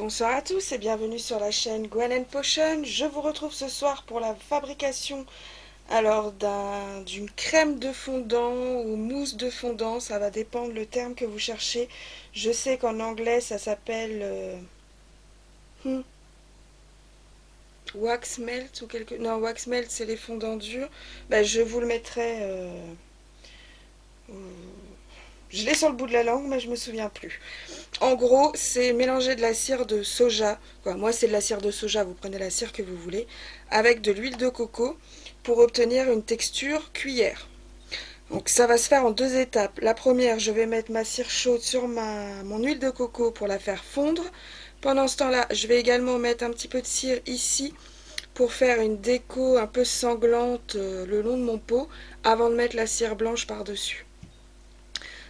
Bonsoir à tous et bienvenue sur la chaîne Gwen Potion. Je vous retrouve ce soir pour la fabrication d'une crème de fondant ou mousse de fondant, ça va dépendre le terme que vous cherchez. Je sais qu'en anglais ça s'appelle wax melt ou quelque... Non, wax melt c'est les fondants durs. Je vous le mettrai... Je l'ai sur le bout de la langue mais je me souviens plus. En gros, c'est mélanger de la cire de soja, moi c'est de la cire de soja, vous prenez la cire que vous voulez, avec de l'huile de coco pour obtenir une texture cuillère. Donc ça va se faire en deux étapes. La première, je vais mettre ma cire chaude sur mon huile de coco pour la faire fondre. Pendant ce temps-là, je vais également mettre un petit peu de cire ici pour faire une déco un peu sanglante le long de mon pot avant de mettre la cire blanche par-dessus.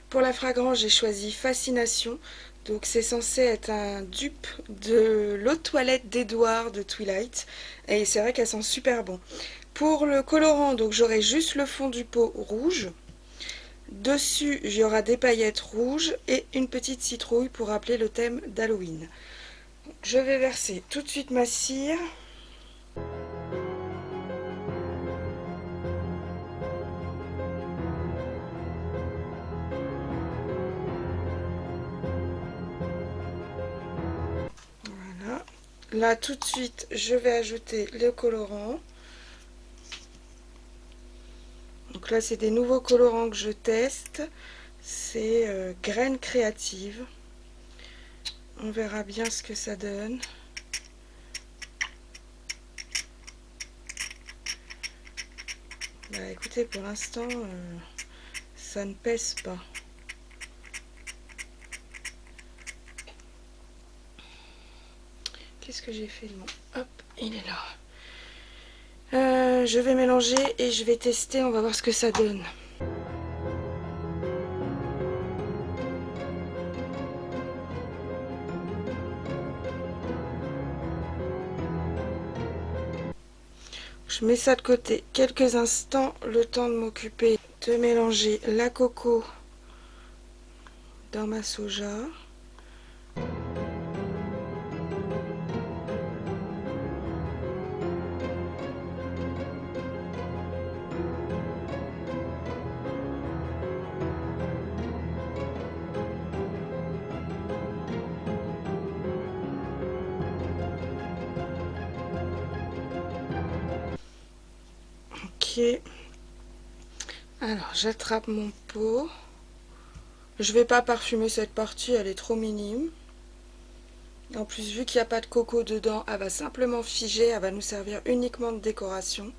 Pour la fragrance, j'ai choisi Fascination. Donc c'est censé être un dupe de l'eau de toilette d'Edouard de Twilight. Et c'est vrai qu'elle sent super bon. Pour le colorant, donc j'aurai juste le fond du pot rouge. Dessus, il y aura des paillettes rouges et une petite citrouille pour rappeler le thème d'Halloween. Je vais verser tout de suite ma cire. Voilà. Là, tout de suite, je vais ajouter le colorant. Donc là, c'est des nouveaux colorants que je teste. C'est graines créatives. On verra bien ce que ça donne. Écoutez, pour l'instant, ça ne pèse pas. Qu'est-ce que j'ai fait de mon... Hop, il est là. Je vais mélanger et je vais tester, on va voir ce que ça donne. Je mets ça de côté quelques instants, le temps de m'occuper de mélanger la coco dans ma soja. Ok. Alors, j'attrape mon pot. Je vais pas parfumer cette partie, elle est trop minime. En plus, vu qu'il n'y a pas de coco dedans, elle va simplement figer, elle va nous servir uniquement de décoration.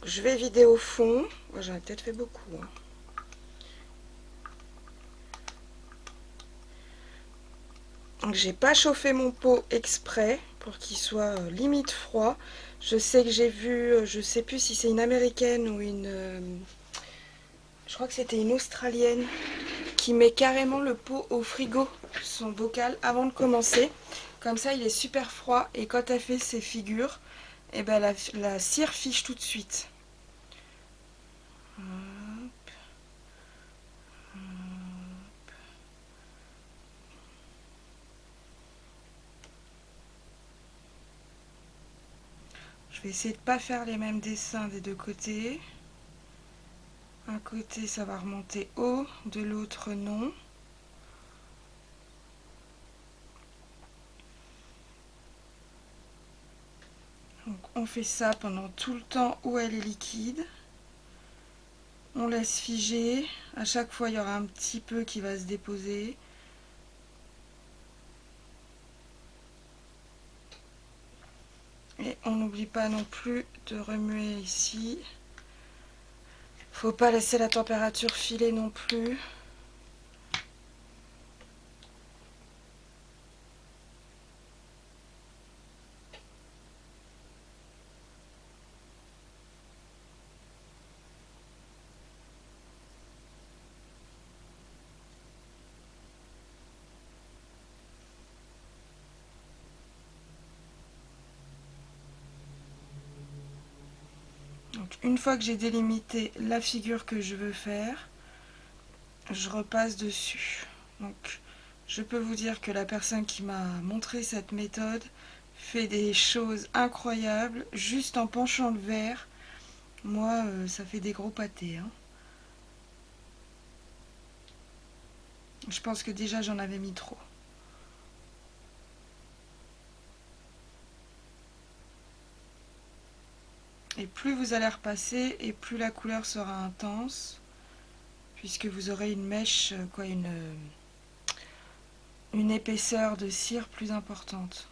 Je vais vider au fond. J'en ai peut-être fait beaucoup. Donc, j'ai pas chauffé mon pot exprès pour qu'il soit limite froid. Je sais que j'ai vu, je sais plus si c'est une américaine ou je crois que c'était une australienne qui met carrément le pot au frigo, son bocal, avant de commencer. Comme ça, il est super froid et quand elle fait ses figures, et ben la cire fiche tout de suite. Je vais essayer de ne pas faire les mêmes dessins des deux côtés. Un côté, ça va remonter haut, de l'autre, non. Donc on fait ça pendant tout le temps où elle est liquide. On laisse figer. À chaque fois, il y aura un petit peu qui va se déposer. Et on n'oublie pas non plus de remuer ici. Faut pas laisser la température filer non plus. Donc une fois que j'ai délimité la figure que je veux faire, je repasse dessus. Donc je peux vous dire que la personne qui m'a montré cette méthode fait des choses incroyables juste en penchant le verre. Moi, ça fait des gros pâtés, hein. Je pense que déjà j'en avais mis trop. Et plus vous allez repasser, et plus la couleur sera intense, puisque vous aurez une mèche, une épaisseur de cire plus importante.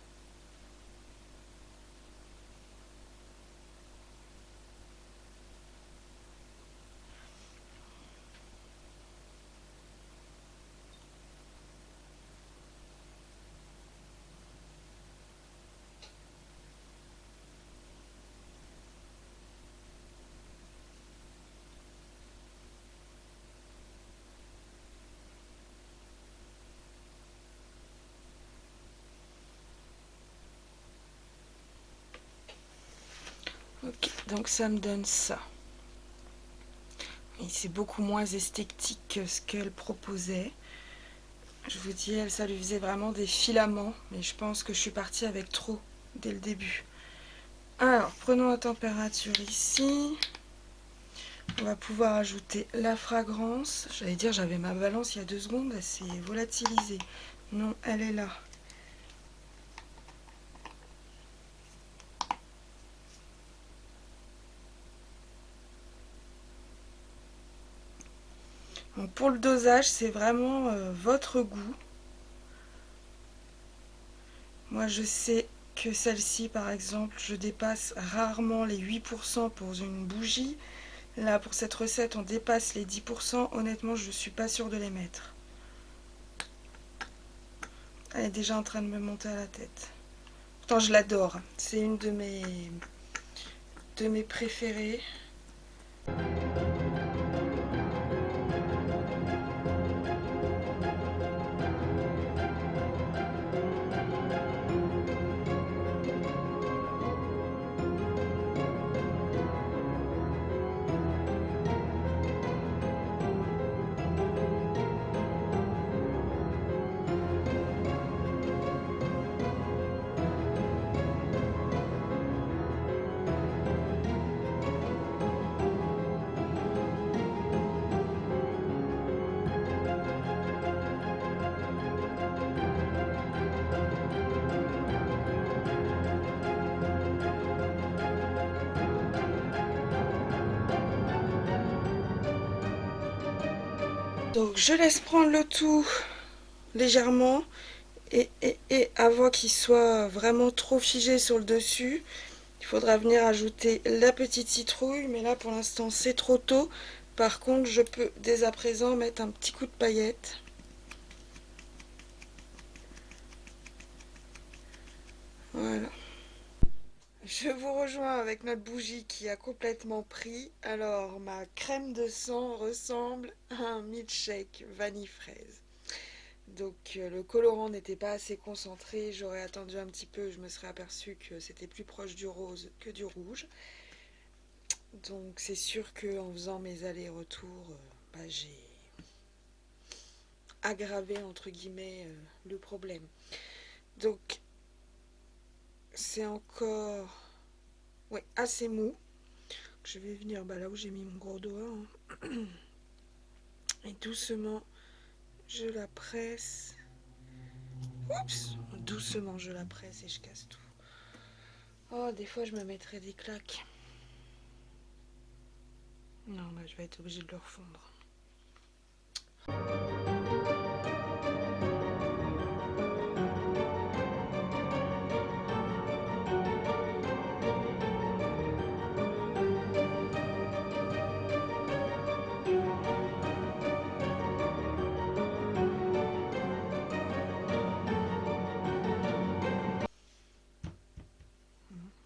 Ok, donc ça me donne ça. Et c'est beaucoup moins esthétique que ce qu'elle proposait. Je vous dis, elle, ça lui faisait vraiment des filaments, mais je pense que je suis partie avec trop dès le début. Alors, prenons la température ici. On va pouvoir ajouter la fragrance. J'allais dire, j'avais ma balance il y a 2 secondes, elle s'est volatilisée. Non, elle est là. Bon, pour le dosage, c'est vraiment votre goût. Moi, je sais que celle-ci, par exemple, je dépasse rarement les 8% pour une bougie. Là, pour cette recette, on dépasse les 10%. Honnêtement, je ne suis pas sûre de les mettre. Elle est déjà en train de me monter à la tête. Pourtant, je l'adore. C'est une de mes préférées. Donc, je laisse prendre le tout légèrement et avant qu'il soit vraiment trop figé sur le dessus, il faudra venir ajouter la petite citrouille, mais là pour l'instant c'est trop tôt. Par contre, je peux dès à présent mettre un petit coup de paillette. Voilà. Je vous rejoins avec notre bougie qui a complètement pris. Alors, ma crème de sang ressemble à un milkshake vanille fraise. Donc, le colorant n'était pas assez concentré. J'aurais attendu un petit peu, je me serais aperçue que c'était plus proche du rose que du rouge. Donc, c'est sûr qu'en faisant mes allers-retours, j'ai aggravé entre guillemets le problème. Donc, c'est encore assez mou. Je vais venir là où j'ai mis mon gros doigt, hein. Et doucement je la presse. Oups, doucement je la presse et je casse tout. Oh, des fois je me mettrais des claques. Non, je vais être obligée de le refondre.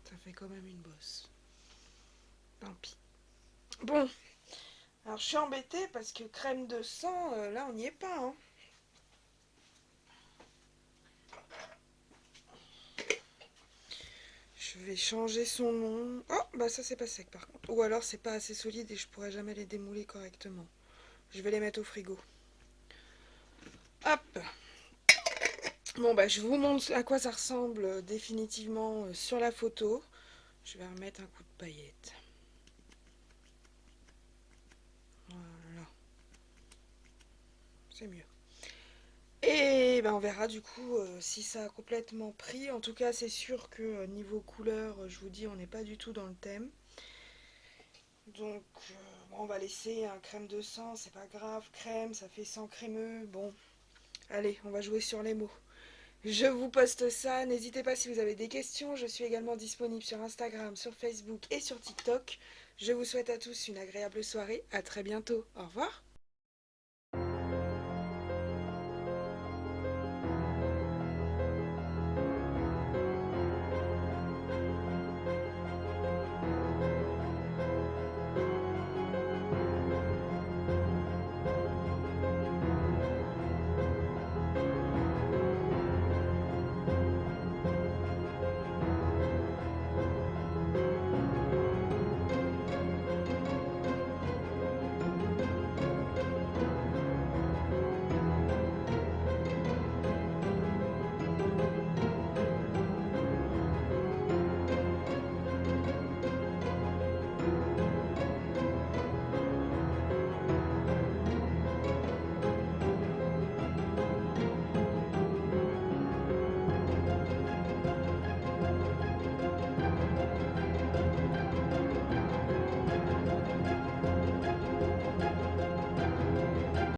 Ça fait quand même une bosse. Tant pis. Bon, alors je suis embêtée parce que crème de sang, là on n'y est pas, hein. Je vais changer son nom. Oh, bah ça c'est pas sec par contre. Ou alors c'est pas assez solide et je pourrais jamais les démouler correctement. Je vais les mettre au frigo. Hop. Bon, bah, je vous montre à quoi ça ressemble définitivement sur la photo. Je vais remettre un coup de paillette. Voilà, c'est mieux. Et ben on verra du coup si ça a complètement pris. En tout cas, c'est sûr que niveau couleur, je vous dis, on n'est pas du tout dans le thème. Donc, bon, on va laisser un crème de sang, c'est pas grave. Crème, ça fait sang crémeux. Bon, allez, on va jouer sur les mots. Je vous poste ça. N'hésitez pas si vous avez des questions. Je suis également disponible sur Instagram, sur Facebook et sur TikTok. Je vous souhaite à tous une agréable soirée. À très bientôt. Au revoir.